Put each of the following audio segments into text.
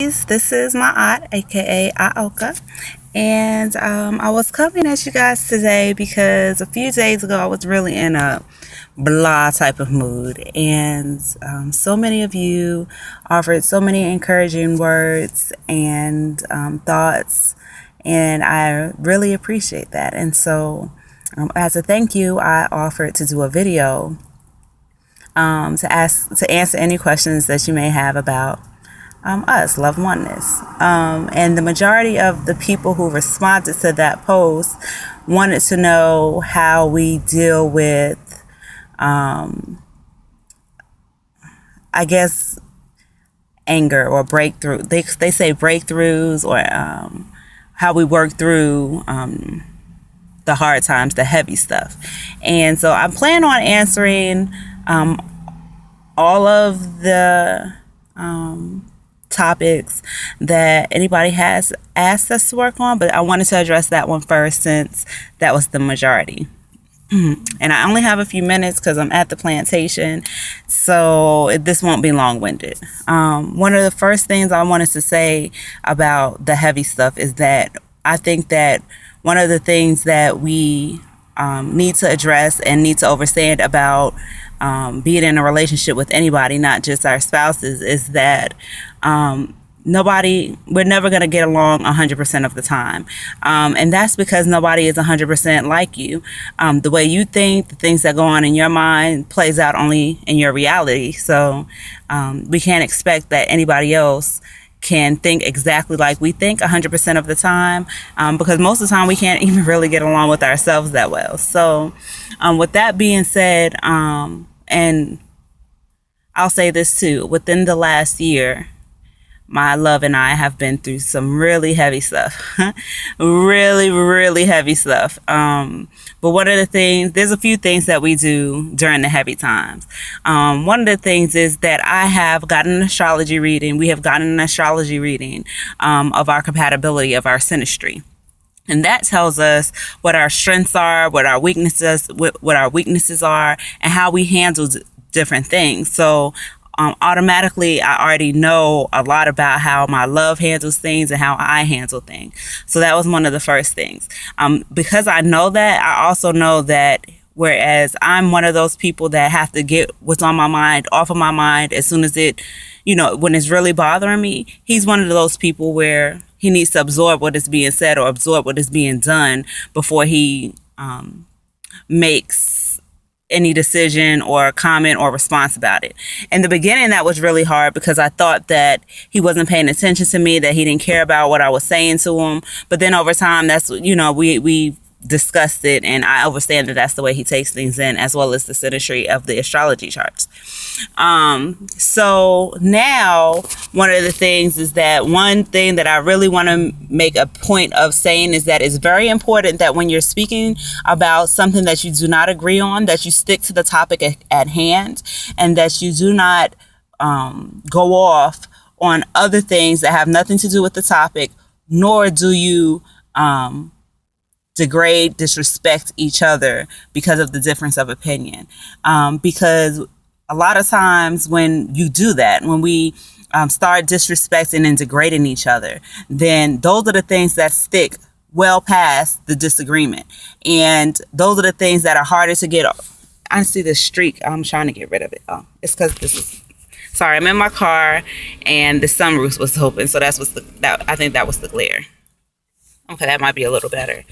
This is my aunt, aka Aoka, and I was coming at you guys today because a few days ago I was really in a blah type of mood, and so many of you offered so many encouraging words and thoughts, and I really appreciate that. And so, as a thank you, I offered to do a video to answer any questions that you may have about us, Love Oneness. And the majority of the people who responded to that post wanted to know how we deal with, I guess, anger or breakthrough. They say breakthroughs, or how we work through the hard times, the heavy stuff. And so I plan on answering all of the topics that anybody has asked us to work on, but I wanted to address that one first since that was the majority. And I only have a few minutes because I'm at the plantation, so this won't be long-winded. One of the first things I wanted to say about the heavy stuff is that I think that one of the things that we need to address and need to understand about being in a relationship with anybody, not just our spouses, is that we're never going to get along 100% of the time. And that's because nobody is 100% like you. The way you think, the things that go on in your mind plays out only in your reality. So we can't expect that anybody else can think exactly like we think 100% of the time, because most of the time we can't even really get along with ourselves that well. So with that being said, and I'll say this too, within the last year, my love and I have been through some really heavy stuff. Really, really heavy stuff. But one of the things, there's a few things that we do during the heavy times. One of the things is that I have gotten an astrology reading. We have gotten an astrology reading of our compatibility, of our synastry. And that tells us what our strengths are, what our weaknesses are, and how we handle different things. So automatically, I already know a lot about how my love handles things and how I handle things. So that was one of the first things. Because I know that, I also know that whereas I'm one of those people that have to get what's on my mind off of my mind as soon as it, when it's really bothering me, he's one of those people where he needs to absorb what is being said or absorb what is being done before he makes any decision or comment or response about it. In the beginning, that was really hard because I thought that he wasn't paying attention to me, that he didn't care about what I was saying to him. But then over time, that's, we discussed it, and I understand that that's the way he takes things in, as well as the synastry of the astrology charts. So now one of the things is that one thing that I really want to make a point of saying is that it's very important that when you're speaking about something that you do not agree on, that you stick to the topic at hand, and that you do not go off on other things that have nothing to do with the topic, nor do you degrade, disrespect each other because of the difference of opinion. Because a lot of times when you do that, when we start disrespecting and degrading each other, then those are the things that stick well past the disagreement. And those are the things that are harder to get. I see the streak. I'm trying to get rid of it. Oh, it's because sorry, I'm in my car and the sunroof was open. So I think that was the glare. Okay, that might be a little better.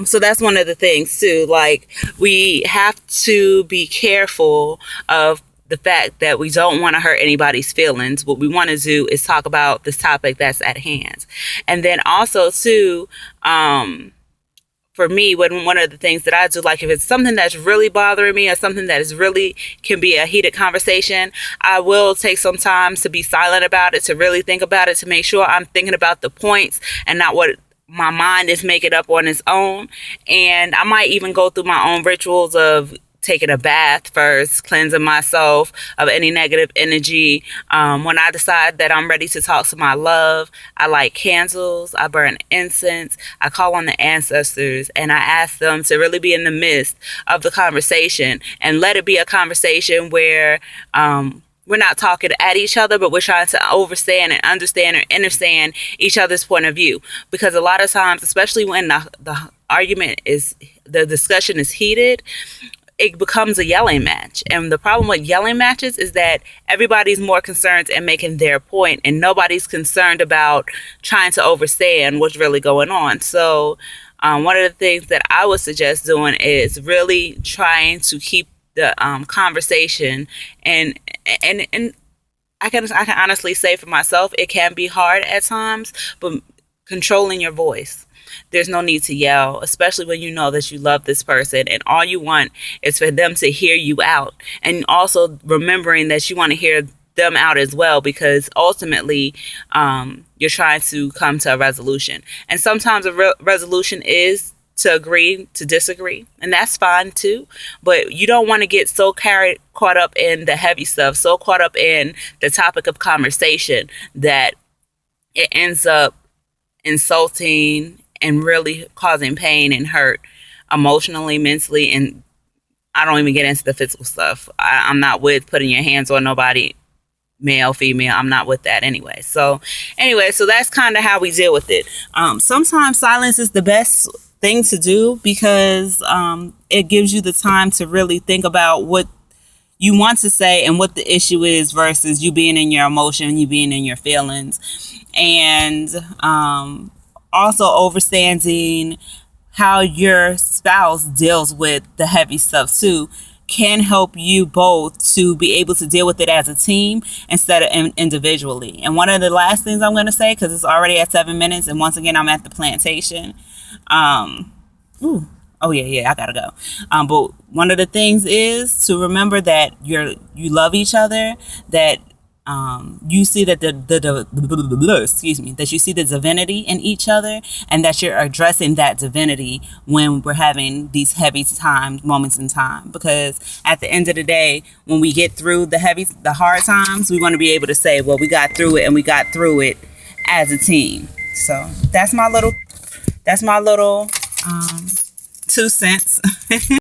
So that's one of the things too. Like, we have to be careful of the fact that we don't want to hurt anybody's feelings. What we want to do is talk about this topic that's at hand. And then also too, for me, one of the things that I do, like if it's something that's really bothering me or something that is really can be a heated conversation, I will take some time to be silent about it, to really think about it, to make sure I'm thinking about the points and not what my mind is making up on its own. And I might even go through my own rituals of taking a bath first, cleansing myself of any negative energy. When I decide that I'm ready to talk to my love, I light candles, I burn incense, I call on the ancestors, and I ask them to really be in the midst of the conversation and let it be a conversation where we're not talking at each other, but we're trying to overstand and understand or understand each other's point of view. Because a lot of times, especially when the discussion is heated, it becomes a yelling match. And the problem with yelling matches is that everybody's more concerned in making their point, and nobody's concerned about trying to understand what's really going on. So one of the things that I would suggest doing is really trying to keep the conversation, and I can honestly say for myself, it can be hard at times, but controlling your voice. There's no need to yell, especially when you know that you love this person and all you want is for them to hear you out. And also remembering that you want to hear them out as well, because ultimately you're trying to come to a resolution. And sometimes a resolution is to agree to disagree, and that's fine too, but you don't want to get so caught up in the heavy stuff, so caught up in the topic of conversation that it ends up insulting and really causing pain and hurt emotionally, mentally, and I don't even get into the physical stuff. I'm not with putting your hands on nobody, male, female. I'm not with that anyway. So that's kind of how we deal with it. Sometimes silence is the best thing to do, because it gives you the time to really think about what you want to say and what the issue is, versus you being in your emotion, you being in your feelings. And also understanding how your spouse deals with the heavy stuff too can help you both to be able to deal with it as a team instead of individually. And one of the last things I'm going to say, because it's already at 7 minutes, and once again I'm at the plantation. I gotta go. But one of the things is to remember that you love each other, that you see that that you see the divinity in each other, and that you're addressing that divinity when we're having these heavy moments in time. Because at the end of the day, when we get through the hard times, we want to be able to say, well, we got through it, and we got through it as a team. So that's my little 2 cents.